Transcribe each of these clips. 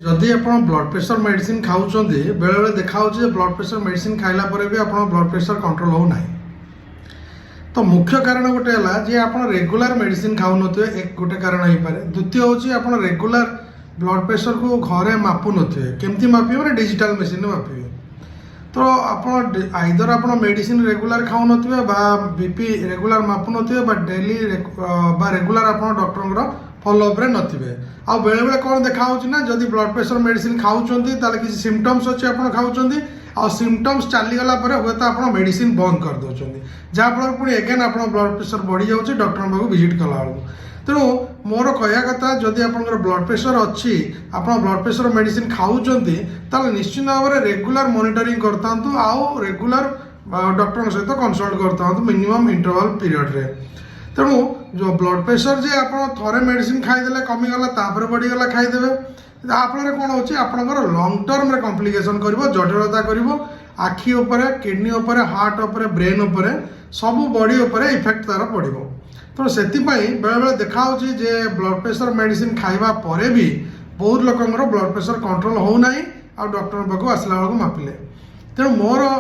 जदि आप blood pressure medicine खाऊँ बेले बेले देखा ब्लड प्रेशर मेडिसिन खाइला पर भी आप ब्लड प्रेशर कंट्रोल हो ना तो मुख्य कारण गोटे है जे आप रेगुलर मेडिसिन खाऊन एक गोटे कारण हो पारे। द्वितीय हूँ आप रेगुलर ब्लड प्रेशर को घरे मापु नथिबे केमती मापिबे माने डिजिटल मशीन मापिबे तो आप आइदर आप मेडिसिन रेगुलर खाऊ नथिबे बा बीपी रेगुलर मापु नथिबे बा डेली बा रेगुलर आप डॉक्टर फॉलोअप रे नथिबे आ बेले बेले कौन देखा ना जदि ब्लड प्रेशर मेडिसिन खाऊचंती ताले किसी सिम्पटम्स अच्छे आप खाऊचंती आ सिम्पटम्स चलीगला हुए तो आप मेडिसिन बंद कर दौरान जहाँफल पुणी एगेन आप ब्लड प्रेशर बढ़ी जाऊँच डॉक्टर पाक विजिट कला तेणु मोर कहया कथा जदि आप ब्लड प्रेशर अच्छी आप ब्लड प्रेशर मेडिसिन खाऊचंती ताले निश्चित भाव में रेगुलर मॉनिटरिंग करता आउ रेगुलर डॉक्टर सहित कंसल्ट करता मिनिमम इंटरवल पीरियड रे। तेणु जो ब्लड प्रेशर जे आप थोड़े मेडिसिन खाईदे कमीगला तापर बढ़ीगला खाईदे आपरे कौन होची आपनकर लॉन्ग टर्म रे कॉम्प्लिकेशन करिवो जटिलता करिवो आखि उपरे किडनी उपरे हार्ट उपरे ब्रेन उपरे सब बॉडी उपरे इफेक्ट तार पड़िवो। तो सेति पई बेले बेले देखा होची जे ब्लड प्रेशर मेडिसिन खाइबा परे भी बहुत लोकंकर ब्लड प्रेशर कंट्रोल हो नाही आ डॉक्टर पाखु आसला बेलको मापिले। तेणु मोर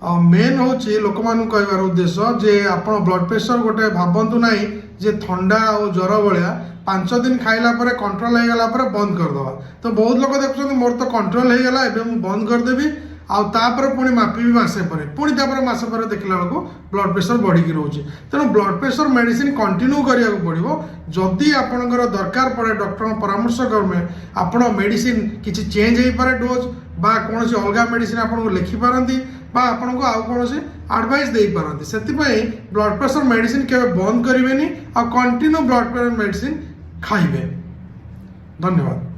मेन हूँ लोक मान कहबार उद्देश्य जे आप ब्लड प्रेशर गोटे भावतु ना जे थंडा और ज्वर भाया 5 दिन खाइला पर कंट्रोल हो गला पर बंद करदे तो बहुत लोग देखुं मोर तो कंट्रोल हो गला एवं बंद करदेवी आउे पुणी मापिबी मसे पर पुणी मसे पर देखला बेलू ब्लड प्रेशर बढ़ी रोचे। तेणु ब्लड प्रेशर मेडिसिन कंटिन्यू करिया पड़ो जदि आपंकर दरकार पड़े डॉक्टर परामर्श क्रमे आप मेडिसिन किसी चेंज हो पारे डोज बा कौन अलग मेडिसिन आपको लिखिपारती बा आपन को आउ कौन एडवाइस दे पारती से ब्लड प्रेशर मेडिसिन के बंद करेंगे आ कंटिन्यू ब्लड प्रेशर मेडिसिन खाइबे। धन्यवाद।